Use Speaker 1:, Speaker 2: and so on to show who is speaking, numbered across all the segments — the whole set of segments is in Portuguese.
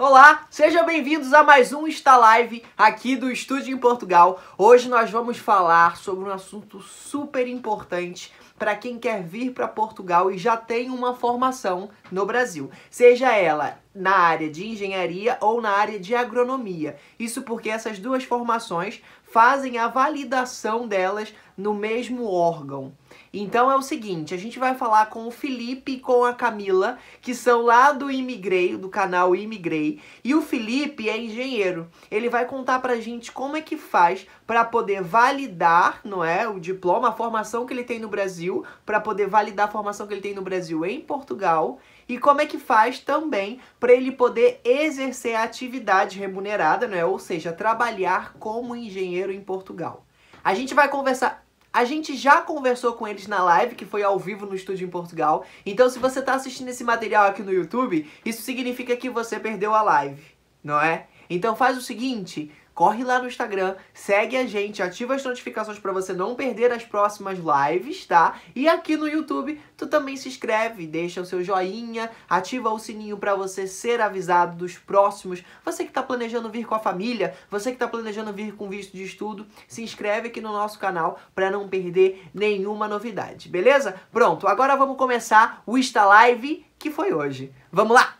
Speaker 1: Olá, sejam bem-vindos a mais um Insta Live aqui do Estúdio em Portugal. Hoje nós vamos falar sobre um assunto super importante para quem quer vir para Portugal e já tem uma formação no Brasil, seja ela na área de engenharia ou na área de agronomia. Isso porque essas duas formações fazem a validação delas no mesmo órgão. Então é o seguinte, a gente vai falar com o Felipe e com a Camila, que são lá do Imigrei, do canal Imigrei, e o Felipe é engenheiro. Ele vai contar pra gente como é que faz para poder validar, não é, o diploma, a formação que ele tem no Brasil, para poder validar a formação que ele tem no Brasil em Portugal, e como é que faz também para ele poder exercer a atividade remunerada, não é? Ou seja, trabalhar como engenheiro em Portugal. A gente vai conversar. A gente já conversou com eles na live, que foi ao vivo no Estúdio em Portugal. Então, se você está assistindo esse material aqui no YouTube, isso significa que você perdeu a live, não é? Então faz o seguinte, corre lá no Instagram, segue a gente, ativa as notificações para você não perder as próximas lives, tá? E aqui no YouTube, tu também se inscreve, deixa o seu joinha, ativa o sininho para você ser avisado dos próximos. Você que está planejando vir com a família, você que está planejando vir com visto de estudo, se inscreve aqui no nosso canal para não perder nenhuma novidade, beleza? Pronto, agora vamos começar o Insta Live que foi hoje. Vamos lá!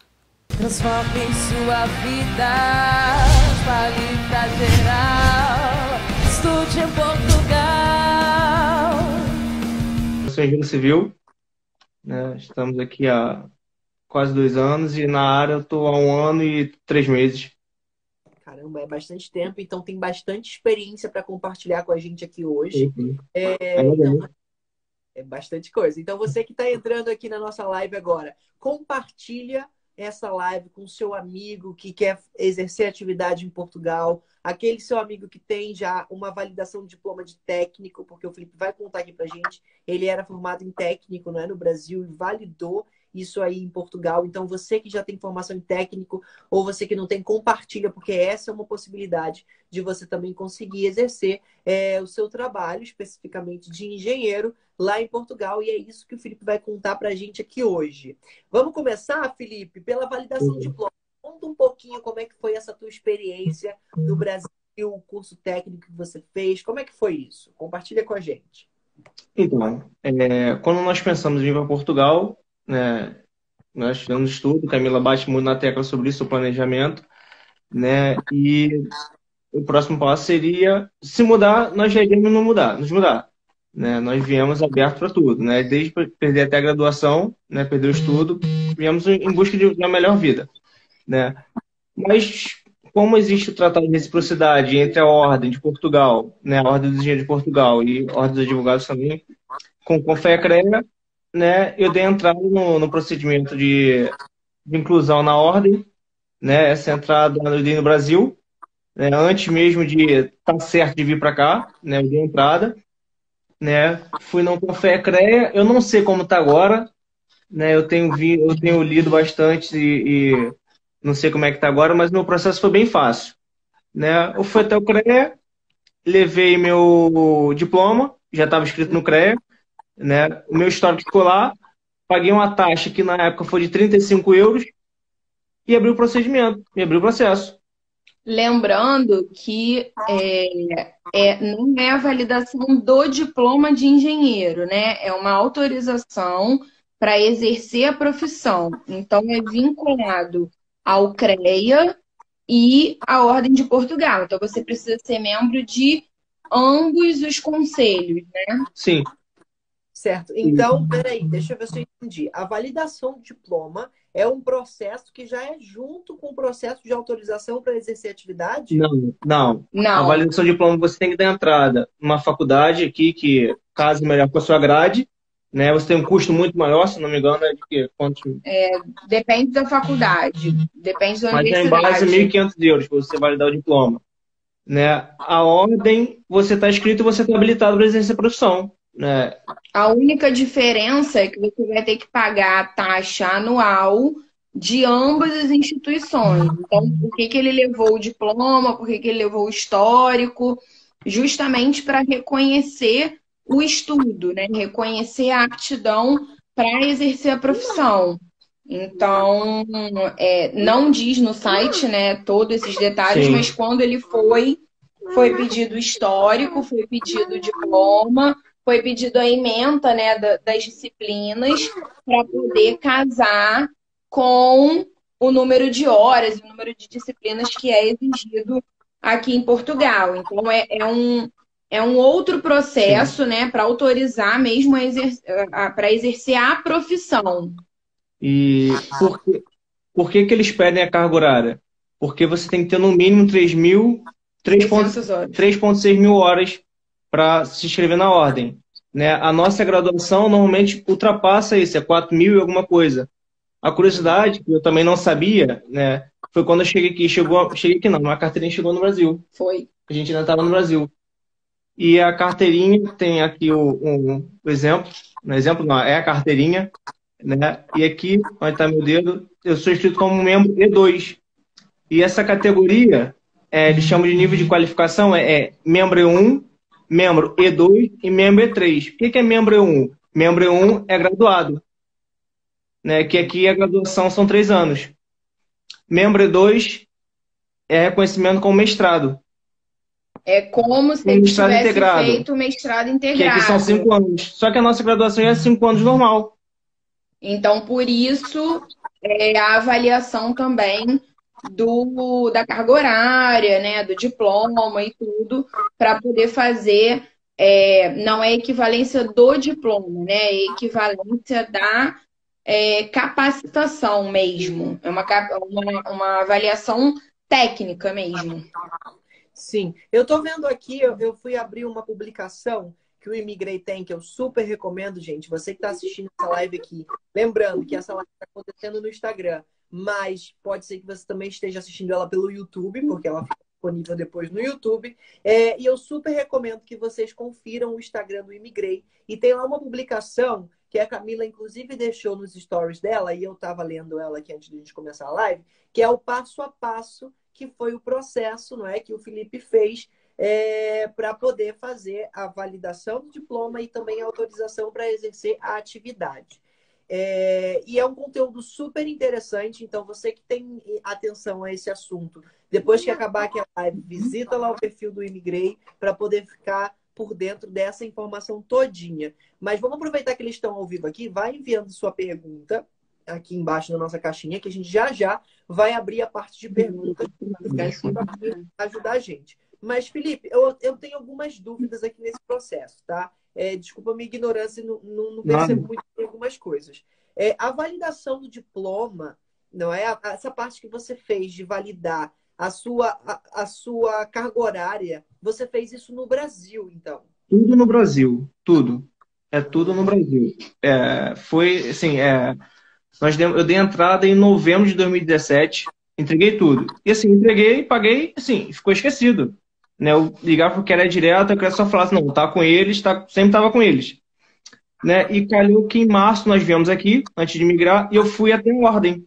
Speaker 2: Transforme sua vida, fale pra geral, estude em Portugal.
Speaker 3: Eu sou engenheiro civil, né? Estamos aqui há quase 2 anos e na área eu estou há 1 ano e 3 meses.
Speaker 1: Caramba, é bastante tempo, então tem bastante experiência para compartilhar com a gente aqui hoje.
Speaker 3: Uhum.
Speaker 1: Então, é bastante coisa. Então você que está entrando aqui na nossa live agora, compartilha essa live com seu amigo que quer exercer atividade em Portugal, aquele seu amigo que tem já uma validação de diploma de técnico, porque o Felipe vai contar aqui pra gente, ele era formado em técnico, não é, no Brasil, e validou isso aí em Portugal. Então você que já tem formação em técnico ou você que não tem, compartilha, porque essa é uma possibilidade de você também conseguir exercer o seu trabalho, especificamente de engenheiro, lá em Portugal, e é isso que o Felipe vai contar pra gente aqui hoje. Vamos começar, Felipe, pela validação de diploma. Conta um pouquinho como é que foi essa tua experiência no Brasil, o curso técnico que você fez, como é que foi isso? Compartilha com a gente.
Speaker 3: Então, quando nós pensamos em vir para Portugal, né, nós fizemos estudo, Camila bate muito na tecla sobre isso, o planejamento, né, e o próximo passo seria, se mudar, nós já iríamos nos mudar. Né? Nós viemos aberto para tudo, né? Desde perder até a graduação, né? Perder o estudo, viemos em busca de uma melhor vida, né? Mas como existe o tratado de reciprocidade entre a Ordem de Portugal, né? A Ordem dos Engenheiros de Portugal e a Ordem dos Advogados também, com fé e CREA, né? Eu dei entrada no procedimento de inclusão na Ordem, né? Essa entrada eu dei no Brasil, né? Antes mesmo de estar certo de vir para cá, né? Eu dei entrada. Né? Fui no Café CREA, eu não sei como está agora, né? Eu tenho lido bastante e não sei como é que está agora, mas meu processo foi bem fácil, né? Eu fui até o CREA, levei meu diploma, já estava escrito no CREA, né? O meu histórico ficou lá, paguei uma taxa que na época foi de 35 euros e abri o procedimento, e abri o processo.
Speaker 4: Lembrando que não é a validação do diploma de engenheiro, né? É uma autorização para exercer a profissão. Então, é vinculado ao CREA e à Ordem de Portugal. Então, você precisa ser membro de ambos os conselhos, né?
Speaker 3: Sim.
Speaker 1: Certo. Então, peraí, deixa eu ver se eu entendi. A validação do diploma é um processo que já é junto com o processo de autorização para exercer atividade?
Speaker 3: Não.
Speaker 4: Não.
Speaker 3: A validação de diploma você tem que dar entrada numa faculdade aqui que casa melhor com a sua grade, né? Você tem um custo muito maior, se não me engano, é de quê?
Speaker 4: Depende da faculdade, depende da
Speaker 3: Mas é em
Speaker 4: universidade.
Speaker 3: base a 1.500 euros para você validar o diploma. Né? A ordem, você está inscrito e você está habilitado para exercer a profissão. Né?
Speaker 4: A única diferença é que você vai ter que pagar a taxa anual de ambas as instituições. Então, por que ele levou o diploma, por que ele levou o histórico? Justamente para reconhecer o estudo, né? Reconhecer a aptidão para exercer a profissão. Então, não diz no site, né, todos esses detalhes,
Speaker 3: Sim.
Speaker 4: mas quando ele foi pedido histórico, foi pedido diploma, foi pedido a ementa, né, das disciplinas para poder casar com o número de horas, o número de disciplinas que é exigido aqui em Portugal. Então, é um outro processo, né, para autorizar mesmo para exercer a profissão.
Speaker 3: E por que que eles pedem a carga horária? Porque você tem que ter no mínimo
Speaker 4: 600 horas.
Speaker 3: 3,6 mil horas para se inscrever na ordem. Né? A nossa graduação normalmente ultrapassa isso, é 4 mil e alguma coisa. A curiosidade, que eu também não sabia, né, foi quando eu cheguei aqui. Cheguei aqui não, uma carteirinha chegou no Brasil.
Speaker 4: Foi.
Speaker 3: A gente ainda estava no Brasil. E a carteirinha tem aqui o exemplo. No exemplo não, é a carteirinha. Né? E aqui, onde está meu dedo, eu sou inscrito como membro E2. E essa categoria, eles chamam de nível de qualificação, membro E1, membro E2 e membro E3. O que é membro E1? Membro E1 é graduado, né? Que aqui a graduação são 3 anos. Membro E2 é reconhecimento como mestrado.
Speaker 4: É como se ele tivesse feito mestrado integrado.
Speaker 3: Que aqui são 5 anos. Só que a nossa graduação é 5 anos normal.
Speaker 4: Então, por isso, a avaliação também da carga horária, né, do diploma e tudo, para poder fazer, não é equivalência do diploma, né, é equivalência da capacitação mesmo. É uma avaliação técnica mesmo.
Speaker 1: Sim, eu tô vendo aqui, eu fui abrir uma publicação que o Imigrei tem, que eu super recomendo, gente. Você que está assistindo essa live aqui, lembrando que essa live está acontecendo no Instagram, mas pode ser que você também esteja assistindo ela pelo YouTube, porque ela fica disponível depois no YouTube. E eu super recomendo que vocês confiram o Instagram do Imigrei. E tem lá uma publicação que a Camila, inclusive, deixou nos stories dela, e eu estava lendo ela aqui antes de a gente começar a live, que é o passo a passo, que foi o processo, não é, que o Felipe fez para poder fazer a validação do diploma e também a autorização para exercer a atividade. E é um conteúdo super interessante, então você que tem atenção a esse assunto, depois que acabar aqui a live, visita lá o perfil do Imigrei para poder ficar por dentro dessa informação todinha. Mas vamos aproveitar que eles estão ao vivo aqui, vai enviando sua pergunta aqui embaixo na nossa caixinha, que a gente já vai abrir a parte de perguntas para ajudar a gente. Mas, Felipe, eu tenho algumas dúvidas aqui nesse processo, tá? Desculpa a minha ignorância, não percebo muito bem algumas coisas. A validação do diploma, não é? Essa parte que você fez de validar a sua carga horária, você fez isso no Brasil, então?
Speaker 3: Tudo no Brasil, tudo. É tudo no Brasil. Foi, assim, eu dei entrada em novembro de 2017, entreguei tudo. E assim, entreguei, paguei, assim, ficou esquecido. Né? Eu ligava porque era direto, eu queria só falar assim, não, tá com eles, sempre estava com eles. Né? E calhou que em março nós viemos aqui, antes de migrar, e eu fui até a ordem.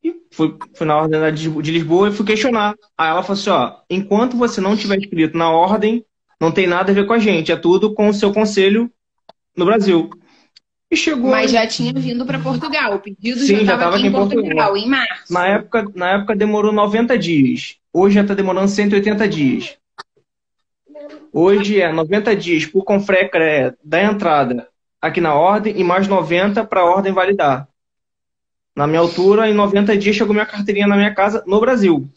Speaker 3: E fui na ordem de Lisboa e fui questionar. Aí ela falou assim, ó, enquanto você não tiver inscrito na ordem, não tem nada a ver com a gente, é tudo com o seu conselho no Brasil. E chegou...
Speaker 4: Mas já tinha vindo para Portugal, o pedido
Speaker 3: Sim,
Speaker 4: já estava aqui em Portugal, em março.
Speaker 3: Na época demorou 90 dias. Hoje já está demorando 180 dias. Hoje é 90 dias por Confrec da entrada aqui na ordem e mais 90 para a ordem validar. Na minha altura, em 90 dias chegou minha carteirinha na minha casa no Brasil.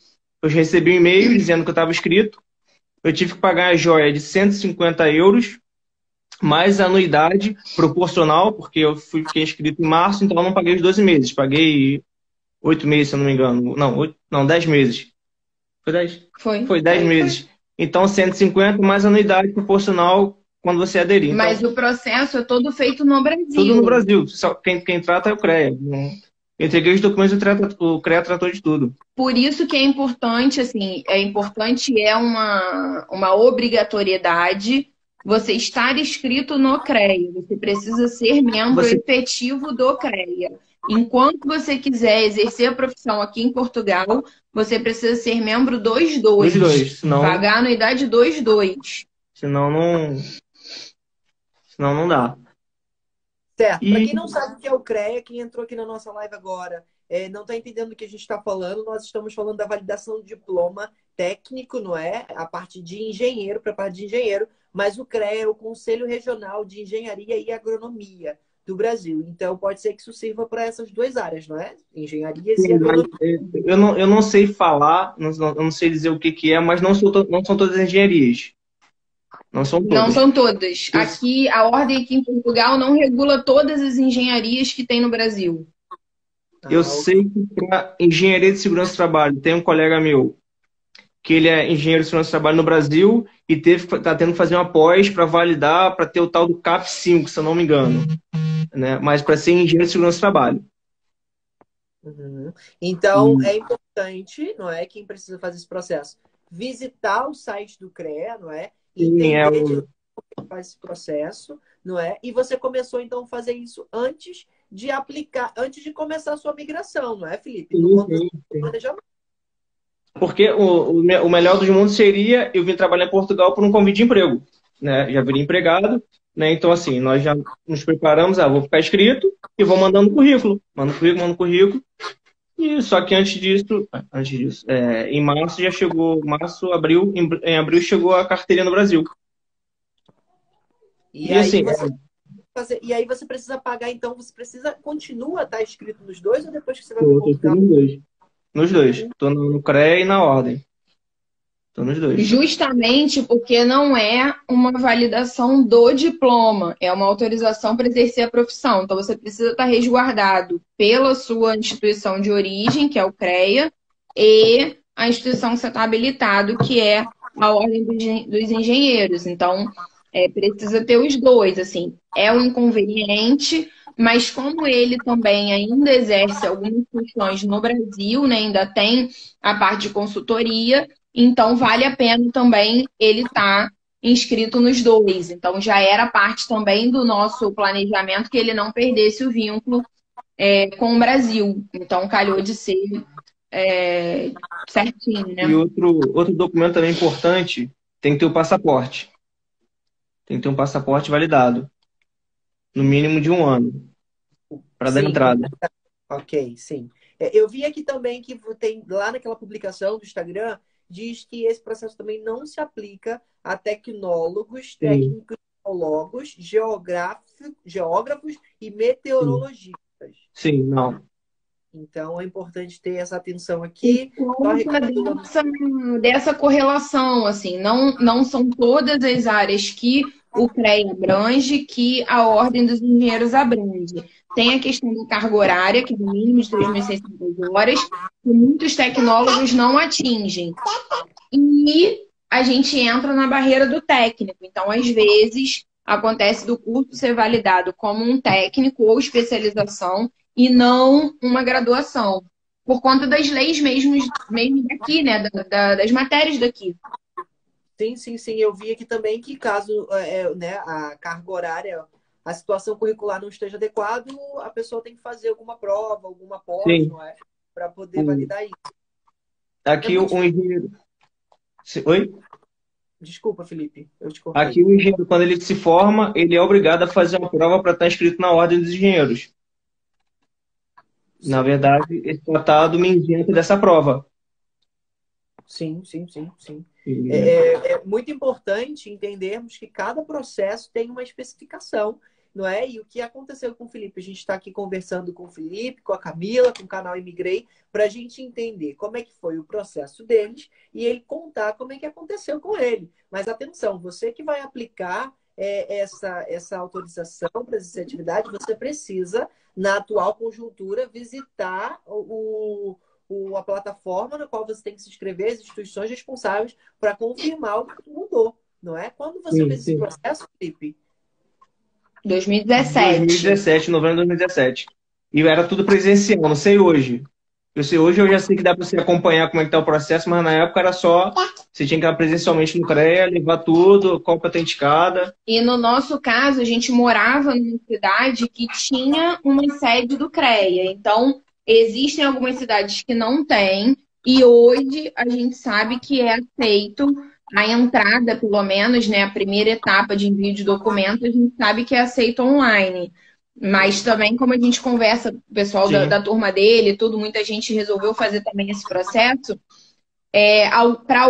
Speaker 3: Eu recebi um e-mail dizendo que eu estava inscrito. Eu tive que pagar a joia de 150 euros, mais a anuidade proporcional, porque eu fiquei inscrito em março, então eu não paguei os 12 meses. Paguei 8 meses, se eu não me engano. Não, 10 meses. Foi 10?
Speaker 4: Foi
Speaker 3: 10 meses. Então, 150 mais anuidade proporcional quando você aderir.
Speaker 4: Mas então, o processo é todo feito no Brasil.
Speaker 3: Tudo no Brasil. Só quem trata é o CREA. Eu entreguei os documentos, o CREA tratou de tudo.
Speaker 4: Por isso que é importante, assim, é uma obrigatoriedade você estar inscrito no CREA. Você precisa ser membro efetivo do CREA. Enquanto você quiser exercer a profissão aqui em Portugal, você precisa ser membro dos dois.
Speaker 3: Dos dois, senão...
Speaker 4: Pagar a anuidade dos dois.
Speaker 3: Senão não dá.
Speaker 1: Certo. Para
Speaker 3: E
Speaker 1: quem não sabe o que é o CREA, quem entrou aqui na nossa live agora não está entendendo o que a gente está falando, nós estamos falando da validação do diploma técnico, não é? A parte de engenheiro, para a parte de engenheiro, mas o CREA é o Conselho Regional de Engenharia e Agronomia do Brasil. Então, pode ser que isso sirva para essas duas áreas, não é? Engenharias e
Speaker 3: mas,
Speaker 1: agronomia.
Speaker 3: eu não sei falar, eu não sei dizer o que que é, mas não são todas engenharias. Não são
Speaker 4: Não
Speaker 3: todas.
Speaker 4: são todas. Aqui, a ordem aqui em Portugal não regula todas as engenharias que tem no Brasil.
Speaker 3: Eu sei que para engenharia de segurança do trabalho, tem um colega meu que ele é engenheiro de segurança do trabalho no Brasil e tá tendo que fazer uma pós para validar, para ter o tal do CAP5, se eu não me engano. Né? Mas para ser engenheiro de segurança do trabalho.
Speaker 1: Uhum. Então, é importante, não é? Quem precisa fazer esse processo, visitar o site do CREA, não é? Entender como faz esse processo, não é? E você começou, então, a fazer isso antes de aplicar, antes de começar a sua migração, não é, Felipe?
Speaker 3: Sim. Porque o melhor dos mundos seria eu vir trabalhar em Portugal por um convite de emprego. Né? Já viria empregado, né? Então, assim, nós já nos preparamos, vou ficar inscrito e vou mandando currículo. Mando currículo. E só que antes disso, em março já chegou, abril, em abril chegou a carteirinha no Brasil.
Speaker 1: E aí você precisa pagar, então continua a estar inscrito nos dois ou depois que você vai para Portugal?
Speaker 3: Nos dois. Estou no CREA e na Ordem. Estou nos dois.
Speaker 4: Justamente porque não é uma validação do diploma, é uma autorização para exercer a profissão. Então, você precisa estar resguardado pela sua instituição de origem, que é o CREA, e a instituição que você está habilitado, que é a Ordem dos Engenheiros. Então, precisa ter os dois. Assim, é um inconveniente, mas como ele também ainda exerce algumas funções no Brasil, né, ainda tem a parte de consultoria, então vale a pena também ele estar inscrito nos dois. Então já era parte também do nosso planejamento que ele não perdesse o vínculo com o Brasil. Então calhou de ser certinho, né?
Speaker 3: E outro documento também importante, tem que ter o passaporte. Tem que ter um passaporte validado. No mínimo de 1 ano. Para dar entrada.
Speaker 1: Ok, sim. Eu vi aqui também que tem lá naquela publicação do Instagram, diz que esse processo também não se aplica a tecnólogos, técnicos, geólogos, geógrafos e meteorologistas.
Speaker 3: Sim, não.
Speaker 1: Então é importante ter essa atenção aqui.
Speaker 4: Dessa correlação, assim, não são todas as áreas que o CREA abrange, que a Ordem dos Engenheiros abrange. Tem a questão da carga horária, que é no mínimo de 3.600 horas, que muitos tecnólogos não atingem. E a gente entra na barreira do técnico. Então, às vezes, acontece do curso ser validado como um técnico ou especialização e não uma graduação. Por conta das leis mesmo daqui, né? Das matérias daqui.
Speaker 1: Sim. Eu vi aqui também que caso a carga horária, a situação curricular não esteja adequada, a pessoa tem que fazer alguma prova, alguma pós, não é? Para poder validar isso.
Speaker 3: Aqui o engenheiro... Oi?
Speaker 1: Desculpa, Felipe, eu te cortei.
Speaker 3: Aqui o engenheiro, quando ele se forma, ele é obrigado a fazer uma prova para estar inscrito na Ordem dos Engenheiros. Na verdade, esse tratado me isenta dessa prova.
Speaker 1: Sim. É muito importante entendermos que cada processo tem uma especificação, não é? E o que aconteceu com o Felipe? A gente está aqui conversando com o Felipe, com a Camila, com o canal Imigrei, para a gente entender como é que foi o processo deles e ele contar como é que aconteceu com ele. Mas atenção, você que vai aplicar essa autorização para essa atividade, você precisa, na atual conjuntura, visitar a plataforma na qual você tem que se inscrever, as instituições responsáveis para confirmar o que mudou, não é? Quando você fez esse processo, Felipe?
Speaker 4: 2017.
Speaker 3: Novembro de 2017. E era tudo presencial, não sei hoje. Hoje eu já sei que dá para você acompanhar como é que está o processo, mas na época era só, você tinha que ir presencialmente no CREA, levar tudo, cópia autenticada.
Speaker 4: E no nosso caso, a gente morava numa cidade que tinha uma sede do CREA. Então, existem algumas cidades que não têm, e hoje a gente sabe que é aceito a entrada, pelo menos, né, a primeira etapa de envio de documentos, a gente sabe que é aceito online. Mas também, como a gente conversa, o pessoal
Speaker 3: Sim.
Speaker 4: da turma dele, tudo, muita gente resolveu fazer também esse processo. Para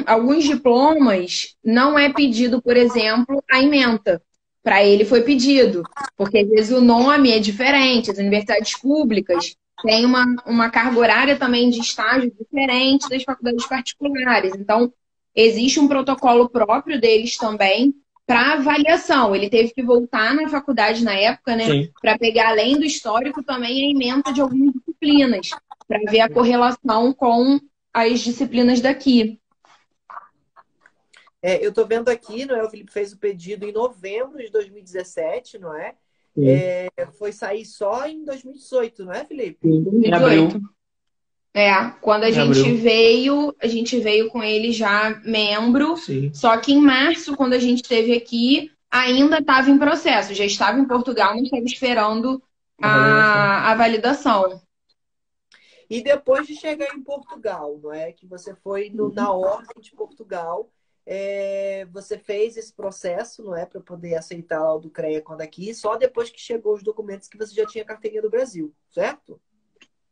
Speaker 4: alguns diplomas, não é pedido, por exemplo, a ementa. Para ele foi pedido, porque às vezes o nome é diferente. As universidades públicas têm uma carga horária também de estágio diferente das faculdades particulares. Então, existe um protocolo próprio deles também para avaliação. Ele teve que voltar na faculdade na época, né,
Speaker 3: Sim.
Speaker 4: para pegar, além do histórico, também a ementa de algumas disciplinas, para ver a correlação com as disciplinas daqui.
Speaker 1: Eu tô vendo aqui, não é? O Felipe fez o pedido em novembro de 2017, não é?
Speaker 3: Sim.
Speaker 1: Foi sair só em 2018, não é, Felipe?
Speaker 3: Sim. Em abril.
Speaker 4: Quando a gente veio com ele já membro,
Speaker 3: Sim.
Speaker 4: só que em março, quando a gente esteve aqui, ainda estava em processo, já estava em Portugal, mas estava esperando a validação.
Speaker 1: E depois de chegar em Portugal, não é? Que você foi na ordem de Portugal, você fez esse processo, não é? Para poder aceitar lá o do CREA quando aqui, só depois que chegou os documentos que você já tinha carteirinha do Brasil, certo?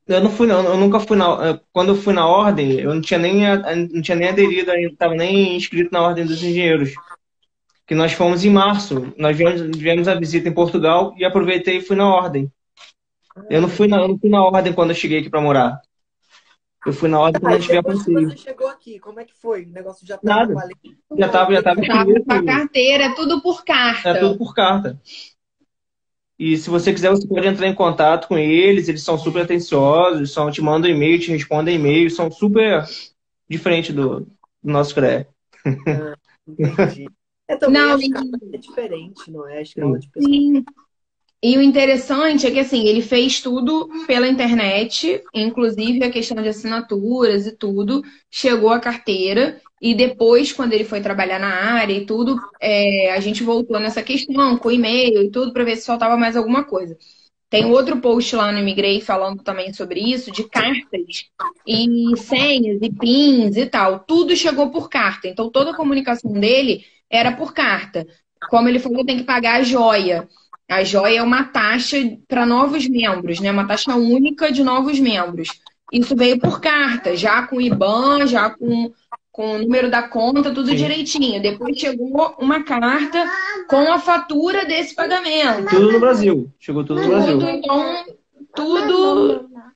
Speaker 3: Eu não fui, não. Eu nunca fui quando eu fui na ordem, eu não tinha nem aderido ainda, estava nem inscrito na ordem dos engenheiros. Que nós fomos em março. Nós viemos a visita em Portugal e aproveitei e fui na ordem. Eu não fui na ordem quando eu cheguei aqui para morar. Eu fui na ordem quando a gente veio a
Speaker 1: Depois que
Speaker 3: passeio.
Speaker 1: você chegou aqui, como é que foi? O negócio já
Speaker 3: Nada.
Speaker 1: estava valendo?
Speaker 3: Já estava
Speaker 4: Tava
Speaker 3: inscrito.
Speaker 4: com a carteira, é tudo por carta.
Speaker 3: É tudo por carta. E se você quiser, você pode entrar em contato com eles são super atenciosos, te mandam e-mail, te respondem e-mail, são super diferentes do nosso CREA.
Speaker 1: Entendi. Também
Speaker 4: Não,
Speaker 1: a escala é diferente, não é? A escala de pessoas.
Speaker 4: sim. E o interessante é que, assim, ele fez tudo pela internet, inclusive a questão de assinaturas e tudo, chegou a carteira, e depois, quando ele foi trabalhar na área e tudo, a gente voltou nessa questão, com e-mail e tudo, para ver se faltava mais alguma coisa. Tem outro post lá no Imigrei falando também sobre isso, de cartas e senhas e pins e tal. Tudo chegou por carta, então toda a comunicação dele era por carta. Como ele falou, tem que pagar a joia. A joia é uma taxa para novos membros, né? Uma taxa única de novos membros. Isso veio por carta, já com IBAN, já com o número da conta, tudo direitinho. Depois chegou uma carta com a fatura desse pagamento.
Speaker 3: Tudo no Brasil. Chegou tudo no Brasil.
Speaker 4: Então,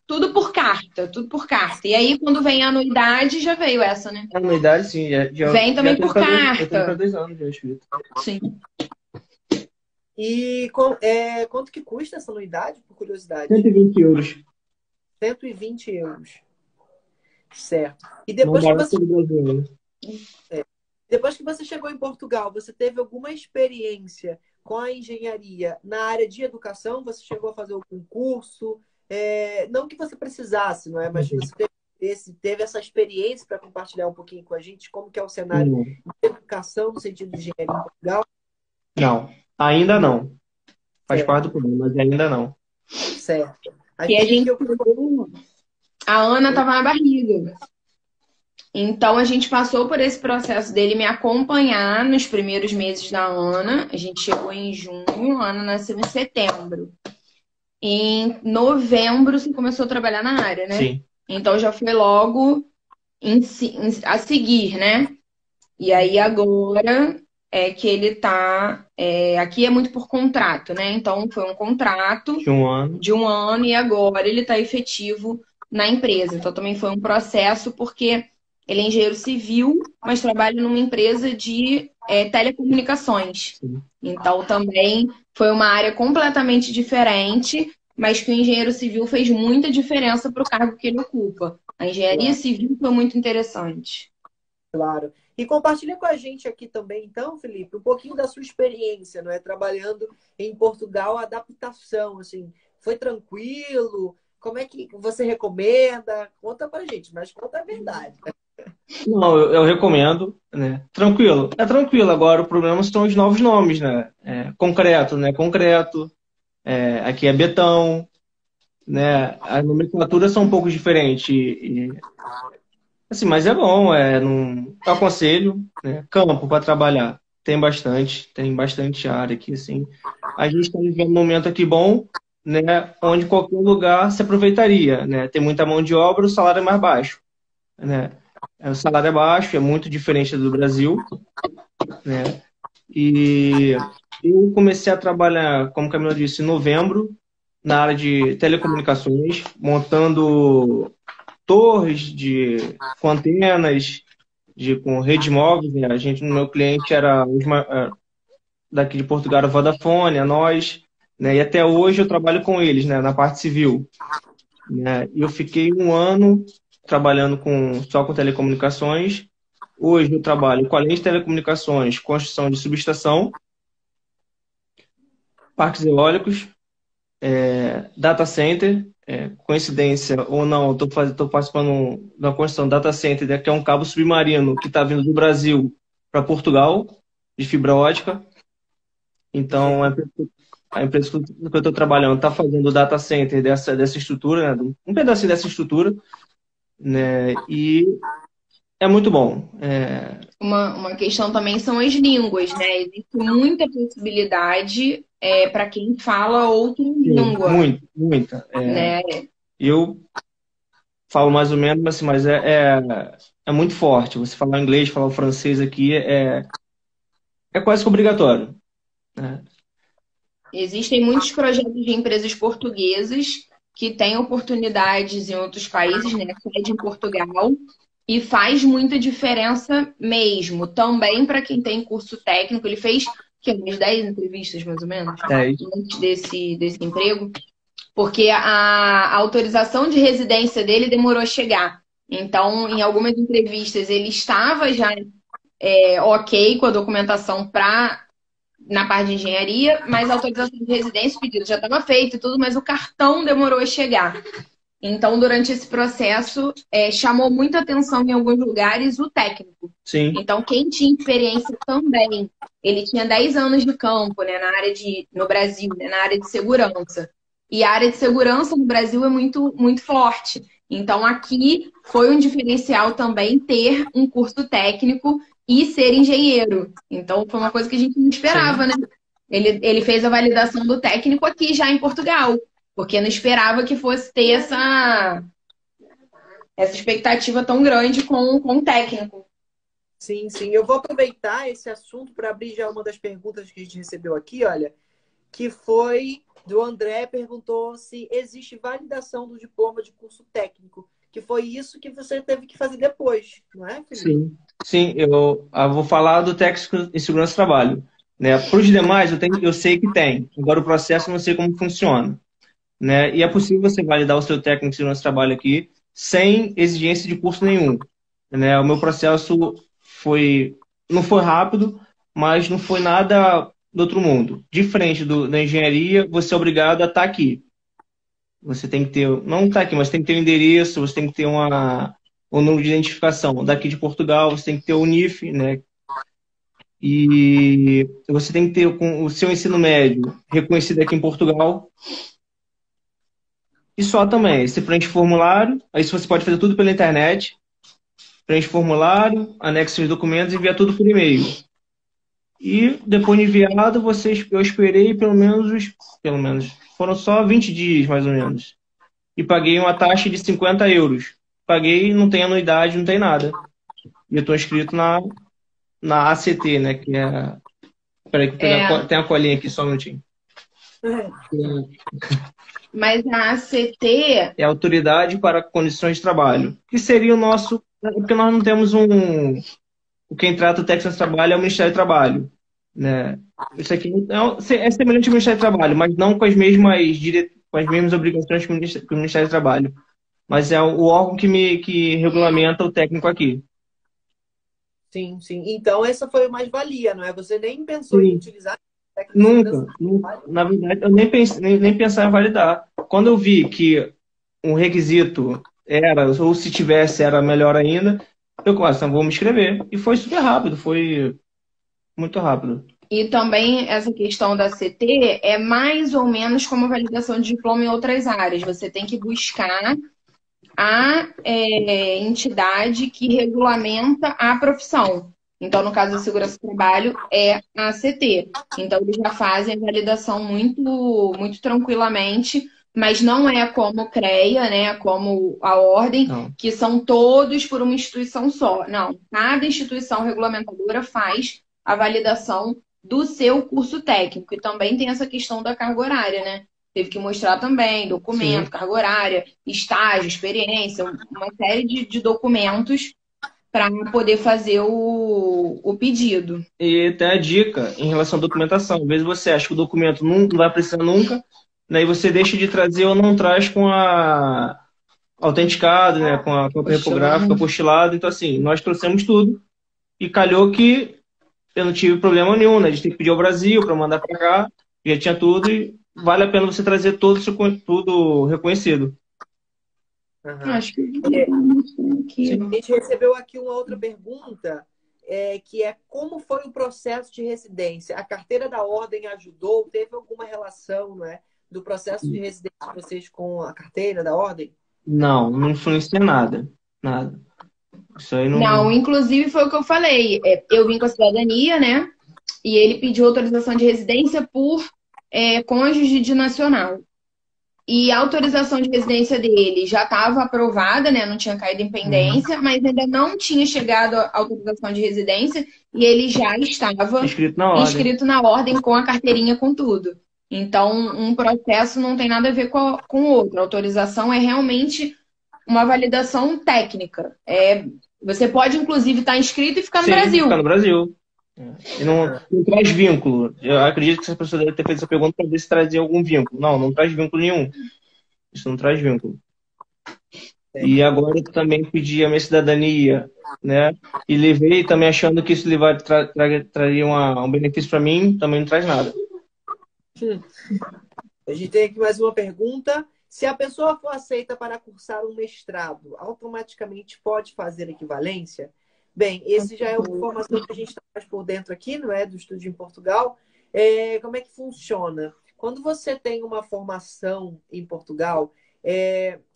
Speaker 4: tudo por carta, tudo por carta. E aí, quando vem a anuidade, já veio essa, né?
Speaker 3: A anuidade, sim.
Speaker 4: Vem também por carta.
Speaker 3: Já tem para 2 anos já escrito.
Speaker 4: Sim.
Speaker 1: E quanto que custa essa anuidade, por curiosidade?
Speaker 3: 120 euros.
Speaker 1: 120 euros. Certo. E depois que você chegou em Portugal, você teve alguma experiência com a engenharia na área de educação? Você chegou a fazer algum curso? Não que você precisasse, não é? Mas você teve essa experiência para compartilhar um pouquinho com a gente como que é o cenário de educação no sentido de engenharia em Portugal?
Speaker 3: Não, ainda não. Faz parte do problema, mas ainda não.
Speaker 1: Certo.
Speaker 4: A Ana estava na barriga. Então, a gente passou por esse processo dele me acompanhar nos primeiros meses da Ana. A gente chegou em junho, a Ana nasceu em setembro. Em novembro, você começou a trabalhar na área, né?
Speaker 3: Sim.
Speaker 4: Então, já foi logo a seguir, né? E aí, agora é que ele tá... aqui é muito por contrato, né? Então, foi um contrato de um ano e agora ele está efetivo na empresa. Então, também foi um processo porque ele é engenheiro civil, mas trabalha numa empresa de telecomunicações.
Speaker 3: Sim.
Speaker 4: Então, também foi uma área completamente diferente, mas que o engenheiro civil fez muita diferença para o cargo que ele ocupa. A engenharia civil foi muito interessante.
Speaker 1: Claro. E compartilha com a gente aqui também, então, Felipe, um pouquinho da sua experiência, não é? Trabalhando em Portugal, a adaptação, assim, foi tranquilo? Como é que você recomenda? Conta pra gente, mas conta a verdade.
Speaker 3: Não, eu recomendo, né? Tranquilo. É tranquilo. Agora, o problema são os novos nomes, né? Concreto, né? Concreto. Aqui é betão, né? As nomenclaturas são um pouco diferentes. Assim, mas é bom, eu aconselho, né? Campo para trabalhar. tem bastante área aqui, assim. A gente está vivendo um momento aqui bom, né, onde qualquer lugar se aproveitaria, né? Tem muita mão de obra, o salário é mais baixo, né? O salário é baixo, é muito diferente do Brasil, né? E eu comecei a trabalhar, como a Camila disse, em novembro, na área de telecomunicações, montando torres com antenas, com redes móveis, né? Meu cliente era daqui de Portugal, a Vodafone, a nós, né? E até hoje eu trabalho com eles, né? Na parte civil, né? E eu fiquei um ano trabalhando só com telecomunicações. Hoje eu trabalho com, além de telecomunicações, construção de subestação, parques eólicos, data center. Coincidência ou não, estou participando da construção do data center, que é um cabo submarino que está vindo do Brasil para Portugal, de fibra ótica. Então, a empresa que eu estou trabalhando está fazendo o data center dessa estrutura, né? Um pedacinho dessa estrutura, né? E é muito bom.
Speaker 4: Uma questão também são as línguas, né? Existe muita possibilidade para quem fala outra língua.
Speaker 3: Muita.
Speaker 4: Né?
Speaker 3: Eu falo mais ou menos, assim, mas é muito forte. Você falar inglês, falar o francês aqui é quase que obrigatório, né?
Speaker 4: Existem muitos projetos de empresas portuguesas que têm oportunidades em outros países, né? Sede em Portugal. E faz muita diferença mesmo. Também para quem tem curso técnico. Ele fez umas 10 entrevistas, mais ou menos,
Speaker 3: 10.
Speaker 4: antes desse emprego. Porque a autorização de residência dele demorou a chegar. Então, em algumas entrevistas, ele estava já ok com a documentação na parte de engenharia, mas a autorização de residência, o pedido já estava feito e tudo, mas o cartão demorou a chegar. Então, durante esse processo, chamou muita atenção em alguns lugares o técnico.
Speaker 3: Sim.
Speaker 4: Então, quem tinha experiência também, ele tinha 10 anos de campo, né, no Brasil, né, na área de segurança. E a área de segurança no Brasil é muito, muito forte. Então, aqui foi um diferencial também ter um curso técnico e ser engenheiro. Então, foi uma coisa que a gente não esperava, né? Ele fez a validação do técnico aqui já em Portugal. Porque não esperava que fosse ter essa expectativa tão grande com o técnico.
Speaker 1: Sim. Eu vou aproveitar esse assunto para abrir já uma das perguntas que a gente recebeu aqui, olha, que foi do André, perguntou se existe validação do diploma de curso técnico, que foi isso que você teve que fazer depois, não é, Felipe?
Speaker 3: Sim, eu vou falar do técnico em segurança do trabalho, né? Para os demais, eu sei que tem. Agora o processo eu não sei como funciona, né? E é possível você validar o seu técnico de segurança do trabalho aqui sem exigência de curso nenhum, né? O meu processo não foi rápido, mas não foi nada do outro mundo. Diferente da engenharia, você é obrigado a estar aqui. Você tem que ter, não estar aqui, mas tem que ter um endereço, você tem que ter um número de identificação daqui de Portugal, você tem que ter o NIF, né? E você tem que ter o seu ensino médio reconhecido aqui em Portugal. E só também, você preenche formulário, aí você pode fazer tudo pela internet, preenche formulário, anexa os documentos e envia tudo por e-mail. E depois de enviado, eu esperei pelo menos, foram só 20 dias mais ou menos. E paguei uma taxa de 50 euros. Paguei, não tem anuidade, não tem nada. E eu estou inscrito na ACT, né? Que é. Peraí, que tem a colinha aqui, só um minutinho.
Speaker 4: Mas a ACT
Speaker 3: é a Autoridade para Condições de Trabalho, que seria o nosso. Porque nós não temos quem trata o técnico de trabalho é o Ministério do Trabalho, né? Isso aqui é semelhante ao Ministério do Trabalho, mas não com as mesmas obrigações que o Ministério do Trabalho. Mas é o órgão que regulamenta o técnico aqui.
Speaker 1: Sim. Então, essa foi o mais-valia, não é? Você nem pensou em utilizar?
Speaker 3: Nunca. Na verdade, eu nem pensava em validar. Quando eu vi que um requisito ou se tivesse, era melhor ainda, eu vou me inscrever. E foi super rápido, foi muito rápido.
Speaker 4: E também essa questão da CT é mais ou menos como a validação de diploma em outras áreas. Você tem que buscar a entidade que regulamenta a profissão. Então, no caso da segurança do trabalho, é a ACT. Então, eles já fazem a validação muito, muito tranquilamente, mas não é como o CREA, né? Como a Ordem,
Speaker 3: Não.
Speaker 4: que são todos por uma instituição só. Não, cada instituição regulamentadora faz a validação do seu curso técnico. E também tem essa questão da carga horária, né? Teve que mostrar também documento,
Speaker 3: Sim.
Speaker 4: carga horária, estágio, experiência, uma série de documentos para poder fazer o pedido.
Speaker 3: E tem a dica em relação à documentação. Às vezes você acha que o documento não vai precisar nunca, daí você deixa de trazer ou não traz com a autenticado, né? Com a cópia repográfica, apostilado. Então, assim, nós trouxemos tudo e calhou que eu não tive problema nenhum, né? A gente tem que pedir ao Brasil para mandar para cá, já tinha tudo e vale a pena você trazer tudo reconhecido.
Speaker 1: Aham.
Speaker 4: Acho que
Speaker 1: A gente recebeu aqui uma outra pergunta, que é como foi o processo de residência? A carteira da Ordem ajudou? Teve alguma relação, não é, do processo de residência de vocês com a carteira da Ordem?
Speaker 3: Não influencia nada. Nada. Isso aí não.
Speaker 4: Não, inclusive foi o que eu falei. Eu vim com a cidadania, né? E ele pediu autorização de residência por cônjuge de nacional. E a autorização de residência dele já estava aprovada, né? Não tinha caído em pendência, mas ainda não tinha chegado a autorização de residência e ele já estava
Speaker 3: inscrito
Speaker 4: na ordem com a carteirinha com tudo. Então, um processo não tem nada a ver com o outro. A autorização é realmente uma validação técnica. Você pode, inclusive, estar inscrito e ficar no Brasil.
Speaker 3: Ficar no Brasil. E não traz vínculo. Eu acredito que essa pessoa deve ter feito essa pergunta para ver se trazia algum vínculo. Não traz vínculo nenhum. Isso não traz vínculo. E agora eu também pedi a minha cidadania, né? E levei também achando que isso traria um benefício para mim, também não traz nada.
Speaker 1: A gente tem aqui mais uma pergunta. Se a pessoa for aceita para cursar um mestrado, automaticamente pode fazer equivalência? Bem, esse já é uma informação que a gente está mais por dentro aqui, não é? Do Estúdio em Portugal. Como é que funciona? Quando você tem uma formação em Portugal,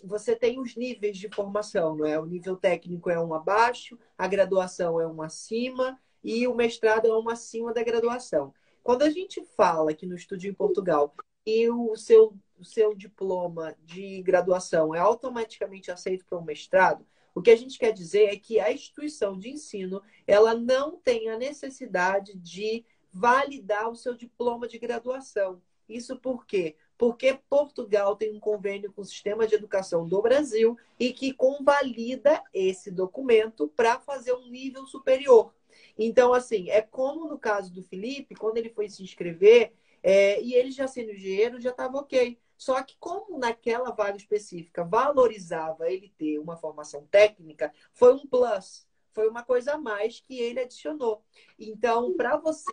Speaker 1: você tem os níveis de formação, não é? O nível técnico é um abaixo, a graduação é um acima e o mestrado é um acima da graduação. Quando a gente fala aqui no Estúdio em Portugal e o seu diploma de graduação é automaticamente aceito para um mestrado, o que a gente quer dizer é que a instituição de ensino ela não tem a necessidade de validar o seu diploma de graduação. Isso por quê? Porque Portugal tem um convênio com o Sistema de Educação do Brasil e que convalida esse documento para fazer um nível superior. Então, assim, é como no caso do Felipe, quando ele foi se inscrever, e ele já sendo engenheiro, já estava ok. Só que como naquela vaga específica valorizava ele ter uma formação técnica, foi um plus, foi uma coisa a mais que ele adicionou. Então, para você,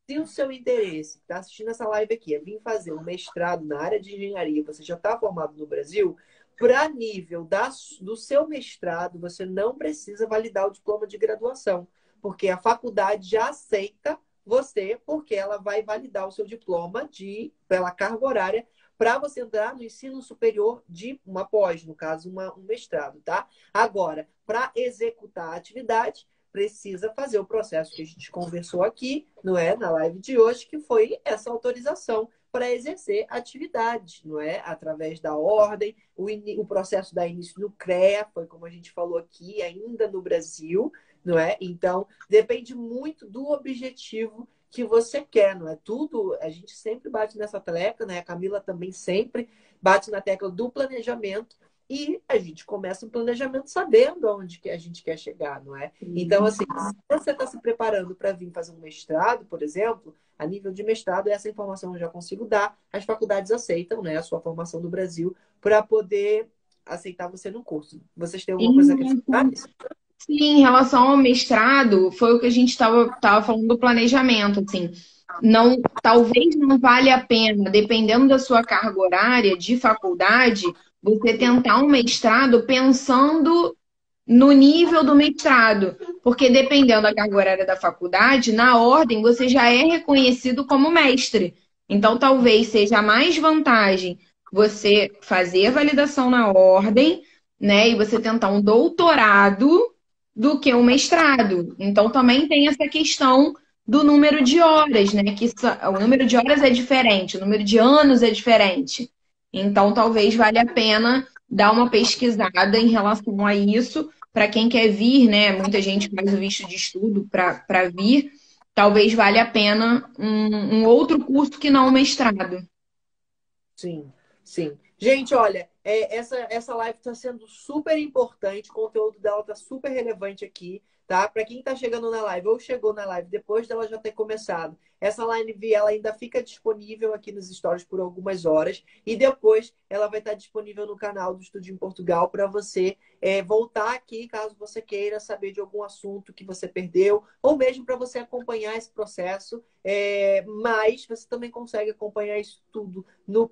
Speaker 1: se o seu interesse, está assistindo essa live aqui, é vir fazer um mestrado na área de engenharia, você já está formado no Brasil, para nível do seu mestrado, você não precisa validar o diploma de graduação, porque a faculdade já aceita você, porque ela vai validar o seu diploma pela carga horária para você entrar no ensino superior de uma pós, no caso, um mestrado, tá? Agora, para executar a atividade, precisa fazer o processo que a gente conversou aqui, não é? Na live de hoje, que foi essa autorização para exercer atividade, não é? Através da ordem, o processo da início no CREA, foi como a gente falou aqui, ainda no Brasil, não é? Então, depende muito do objetivo que você quer, não é? Tudo, a gente sempre bate nessa tecla, né? A Camila também sempre bate na tecla do planejamento e a gente começa um planejamento sabendo aonde que a gente quer chegar, não é? Então, assim, se você está se preparando para vir fazer um mestrado, por exemplo, a nível de mestrado, essa informação eu já consigo dar, as faculdades aceitam, né, a sua formação do Brasil para poder aceitar você no curso. Vocês têm alguma coisa a acrescentar?
Speaker 4: Sim, em relação ao mestrado, foi o que a gente estava falando do planejamento, assim. Talvez não valha a pena, dependendo da sua carga horária de faculdade, você tentar um mestrado pensando no nível do mestrado. Porque dependendo da carga horária da faculdade, na ordem você já é reconhecido como mestre. Então, talvez seja mais vantagem você fazer a validação na ordem, né? E você tentar um doutorado do que um mestrado. Então, também tem essa questão do número de horas, né? O número de horas é diferente, o número de anos é diferente. Então, talvez valha a pena dar uma pesquisada em relação a isso, para quem quer vir, né? Muita gente faz o visto de estudo para vir, talvez valha a pena um outro curso que não o mestrado.
Speaker 1: Sim, sim. Gente, olha, essa live está sendo super importante, o conteúdo dela está super relevante aqui, tá? Para quem está chegando na live ou chegou na live depois dela já ter começado, essa live ela ainda fica disponível aqui nos stories por algumas horas e depois ela vai estar disponível no canal do Estúdio em Portugal para você voltar aqui caso você queira saber de algum assunto que você perdeu ou mesmo para você acompanhar esse processo. Mas você também consegue acompanhar isso tudo no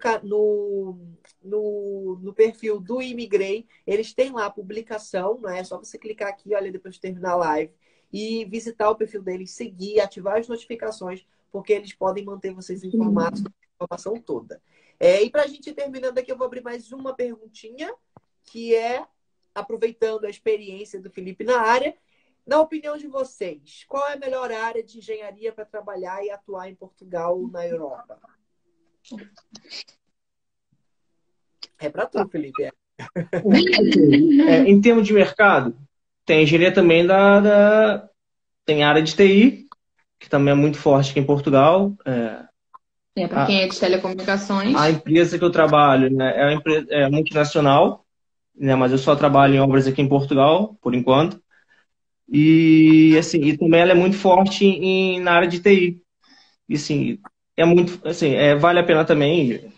Speaker 1: perfil do Imigrei. Eles têm lá a publicação, não é? É só você clicar aqui, olha, depois de terminar a live e visitar o perfil deles, seguir, ativar as notificações, porque eles podem manter vocês informados da informação toda. E para a gente ir terminando aqui, eu vou abrir mais uma perguntinha, que é, aproveitando a experiência do Felipe na área, na opinião de vocês, qual é a melhor área de engenharia para trabalhar e atuar em Portugal ou na Europa? É para tu, Felipe.
Speaker 3: Em termos de mercado, tem engenharia também tem a área de TI, que também é muito forte aqui em Portugal.
Speaker 4: Para quem é de telecomunicações.
Speaker 3: A empresa que eu trabalho, né, é uma empresa multinacional, né, mas eu só trabalho em obras aqui em Portugal, por enquanto. E, assim, e também ela é muito forte na área de TI. E, assim, vale a pena também,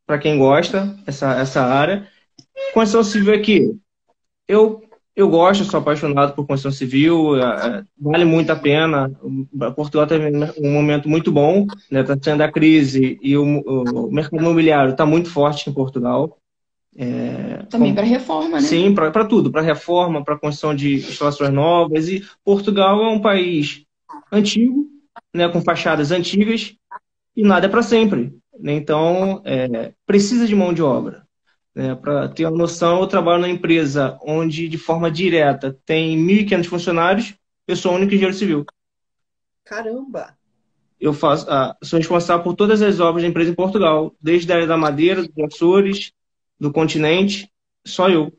Speaker 3: para quem gosta, essa área. Construção civil aqui, eu gosto, sou apaixonado por construção civil, vale muito a pena. Portugal está vivendo um momento muito bom, né? Está sendo a crise e o mercado imobiliário está muito forte em Portugal.
Speaker 4: Também para reforma, né?
Speaker 3: Sim, para tudo, para reforma, para construção de instalações novas. E Portugal é um país antigo, né, com fachadas antigas, e nada é para sempre, né? Então, precisa de mão de obra. Para ter uma noção, eu trabalho numa empresa onde, de forma direta, tem 1.500 funcionários, eu sou o único engenheiro civil.
Speaker 1: Caramba!
Speaker 3: Eu sou responsável por todas as obras da empresa em Portugal, desde a área da madeira, dos Açores, do continente, só eu.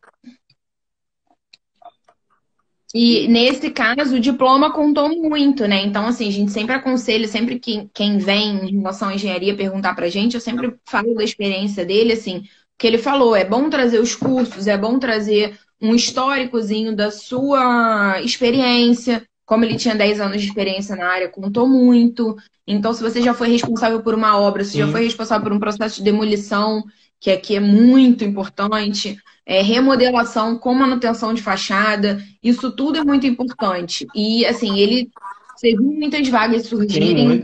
Speaker 4: E nesse caso, o diploma contou muito, né? Então, assim, a gente sempre aconselha, sempre que quem vem em relação à engenharia perguntar pra gente, eu sempre falo da experiência dele, assim, que ele falou, é bom trazer os cursos, é bom trazer um históricozinho da sua experiência, como ele tinha 10 anos de experiência na área, contou muito. Então, se você já foi responsável por uma obra, se já foi responsável por um processo de demolição, que aqui é muito importante, remodelação com manutenção de fachada, isso tudo é muito importante. E, assim, você viu muitas vagas surgirem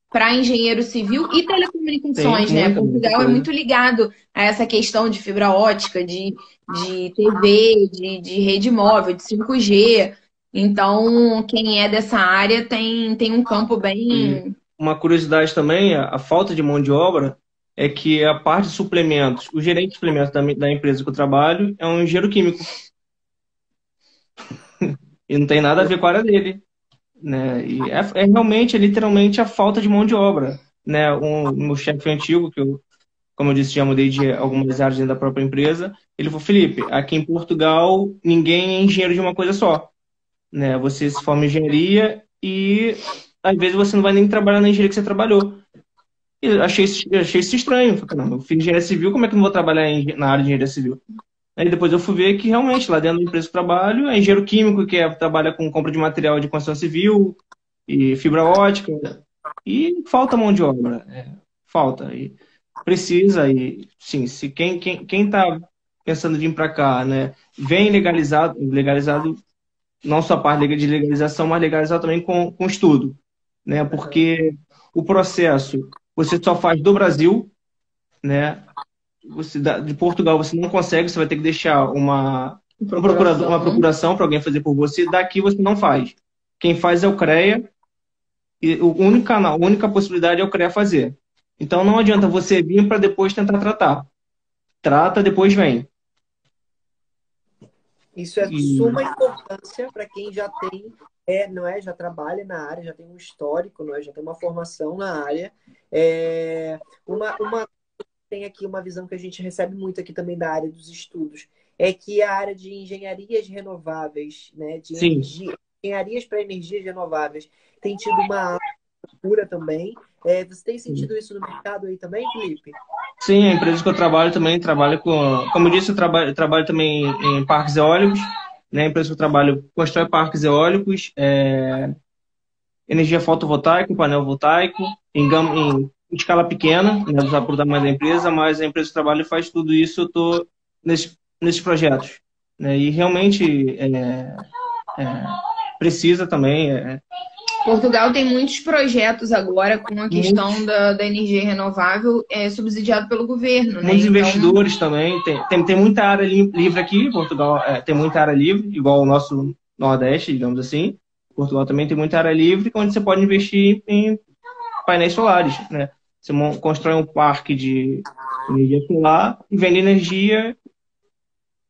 Speaker 4: para engenheiro civil e telecomunicações, né? Portugal é muito ligado a essa questão de fibra ótica, de TV, de rede móvel, de 5G. Então, quem é dessa área tem um campo bem...
Speaker 3: Uma curiosidade também, a falta de mão de obra, é que a parte de suplementos, o gerente de suplementos da empresa que eu trabalho é um engenheiro químico. E não tem nada a ver com a área dele. Né? E realmente, literalmente, a falta de mão de obra. Né? Meu chefe antigo, que eu, como eu disse, já mudei de algumas áreas dentro da própria empresa, ele falou, Felipe, aqui em Portugal, ninguém é engenheiro de uma coisa só. Né? Você se forma em engenharia e, às vezes, você não vai nem trabalhar na engenharia que você trabalhou. Eu achei isso estranho. Falei, não, eu fiz engenharia civil, como é que eu não vou trabalhar na área de engenharia civil? Aí depois eu fui ver que realmente lá dentro da empresa que eu trabalho é engenheiro químico, que trabalha com compra de material de construção civil e fibra ótica. E falta mão de obra. Falta. E precisa. E sim, se quem está pensando em vir para cá, né, vem legalizado não só a parte de legalização, mas legalizado também com estudo. Né, porque o processo você só faz do Brasil, né? De Portugal você não consegue, você vai ter que deixar uma procuração para alguém fazer por você. Daqui você não faz. Quem faz é o CREA, e a única possibilidade é o CREA fazer. Então não adianta você vir para depois tentar tratar. Trata, depois vem.
Speaker 1: Isso é de
Speaker 3: E
Speaker 1: suma importância para quem já tem, não é, já trabalha na área, já tem um histórico, não é, já tem uma formação na área. É, tem aqui uma visão que a gente recebe muito aqui também da área dos estudos, é que a área de engenharias renováveis, né, de
Speaker 3: sim,
Speaker 1: energia, engenharias para energias renováveis, tem tido uma procura também. É, você tem sentido isso no mercado aí também, Felipe?
Speaker 3: sim, a empresa que eu trabalho também trabalha com, como eu disse, eu trabalho também em parques eólicos, né? A empresa que eu trabalho constrói parques eólicos, energia fotovoltaica, painel voltaico, em escala pequena, né, para o tamanho da empresa, mas a empresa que eu trabalho faz tudo isso, eu estou nesses projetos, né? E realmente é, precisa também,
Speaker 4: Portugal tem muitos projetos agora com a questão
Speaker 3: muitos,
Speaker 4: da energia renovável subsidiado pelo governo, né?
Speaker 3: muitos
Speaker 4: Então,
Speaker 3: investidores também, tem muita área livre aqui, Portugal tem muita área livre, igual o nosso Nordeste, digamos assim. Portugal também tem muita área livre, onde você pode investir em painéis solares, né? Você constrói um parque de energia solar e vende energia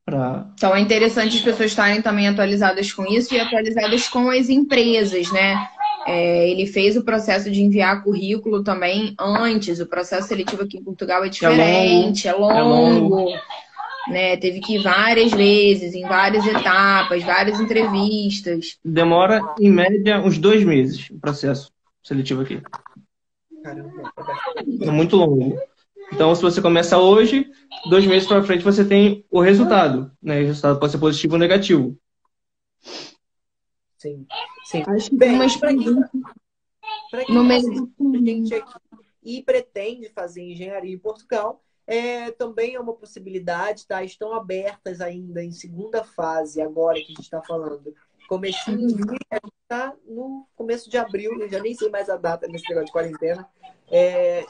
Speaker 3: para...
Speaker 4: então é interessante as pessoas estarem também atualizadas com isso e atualizadas com as empresas, né? Ele fez o processo de enviar currículo também antes. O processo seletivo aqui em Portugal é diferente, é
Speaker 3: É longo.
Speaker 4: longo, né? Teve que ir várias vezes, em várias etapas, várias entrevistas.
Speaker 3: Demora, em média, uns 2 meses o processo seletivo aqui.
Speaker 1: Caramba,
Speaker 3: É muito longo. Então, se você começa hoje, 2 meses para frente você tem o resultado, né? O resultado pode ser positivo ou negativo.
Speaker 1: sim, sim.
Speaker 4: Acho que tem
Speaker 1: Bem,
Speaker 4: umas
Speaker 1: para quem
Speaker 4: perguntas no
Speaker 1: está
Speaker 4: meio
Speaker 1: assistindo
Speaker 4: do
Speaker 1: a gente
Speaker 4: caminho.
Speaker 1: aqui e pretende fazer engenharia em Portugal, também é uma possibilidade, tá? Estão abertas ainda em segunda fase, agora que a gente está falando. Comecinho de, a gente está no começo de abril, eu já nem sei mais a data nesse negócio de quarentena.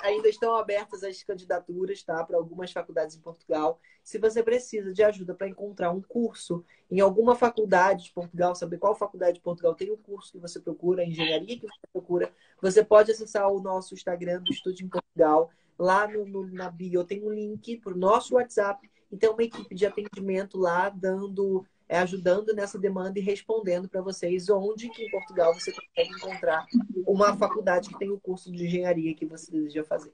Speaker 1: Ainda estão abertas as candidaturas, tá? Para algumas faculdades em Portugal. Se você precisa de ajuda para encontrar um curso em alguma faculdade de Portugal, saber qual faculdade de Portugal tem o curso que você procura, a engenharia que você procura, você pode acessar o nosso Instagram do Estúdio em Portugal. Lá na bio tem um link para o nosso WhatsApp e tem uma equipe de atendimento lá ajudando nessa demanda e respondendo para vocês onde que em Portugal você consegue encontrar uma faculdade que tem o curso de engenharia que você deseja fazer.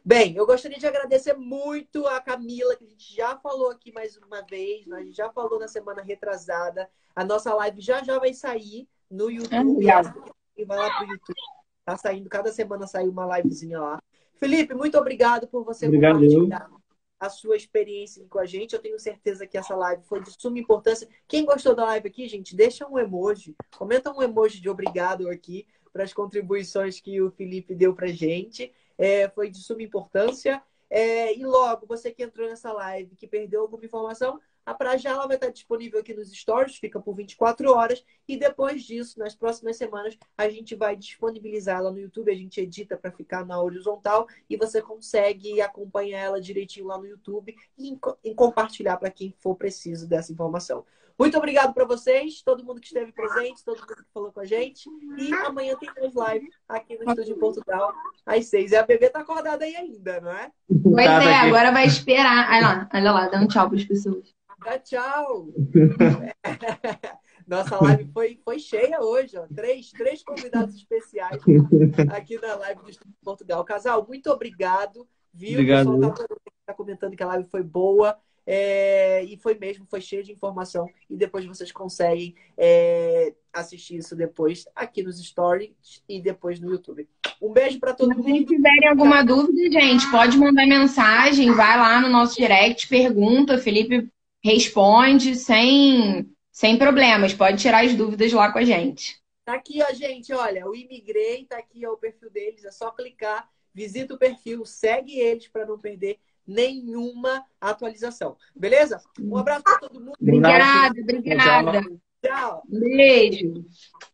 Speaker 1: Bem, eu gostaria de agradecer muito a Camila, que a gente já falou aqui mais uma vez, né? A gente já falou na semana retrasada. A nossa live já vai sair no YouTube.
Speaker 4: Legal.
Speaker 1: E vai lá pro YouTube. Tá saindo, cada semana sai uma livezinha lá. Felipe, muito obrigado por você
Speaker 3: Obrigado, eu.
Speaker 1: compartilhar a sua experiência com a gente. Eu tenho certeza que essa live foi de suma importância. Quem gostou da live aqui, gente, deixa um emoji. Comenta um emoji de obrigado aqui para as contribuições que o Felipe deu pra gente. Foi de suma importância. E logo, você que entrou nessa live, que perdeu alguma informação, a Prajala vai estar disponível aqui nos stories, fica por 24 horas. E depois disso, nas próximas semanas, a gente vai disponibilizar ela no YouTube. A gente edita para ficar na horizontal e você consegue acompanhar ela direitinho lá no YouTube e compartilhar para quem for preciso dessa informação. Muito obrigado para vocês, todo mundo que esteve presente, todo mundo que falou com a gente. E amanhã tem mais live aqui no Estúdio em Portugal, às 6. E a bebê tá acordada aí ainda, não é?
Speaker 4: Pois
Speaker 3: Tá aqui.
Speaker 4: agora vai esperar. Olha lá, dá um tchau para as pessoas.
Speaker 1: Dá tchau! Nossa live foi cheia hoje, ó. Três convidados especiais aqui na live do Estúdio em Portugal. Casal, muito obrigado. Viu?
Speaker 3: Obrigado.
Speaker 1: O pessoal tá comentando que a live foi boa. E foi mesmo, foi cheio de informação. E depois vocês conseguem assistir isso depois aqui nos stories e depois no YouTube. Um beijo para todo mundo.
Speaker 4: Se tiverem alguma dúvida, gente, pode mandar mensagem, vai lá no nosso direct, pergunta, Felipe responde sem problemas. Pode tirar as dúvidas lá com a gente.
Speaker 1: Tá aqui, ó, gente, olha, o Imigrei, tá aqui, ó, o perfil deles, é só clicar, visita o perfil, segue eles para não perder nenhuma atualização. Beleza? Um abraço para todo mundo.
Speaker 4: Obrigada.
Speaker 3: Tchau.
Speaker 1: Tchau.
Speaker 4: Beijo.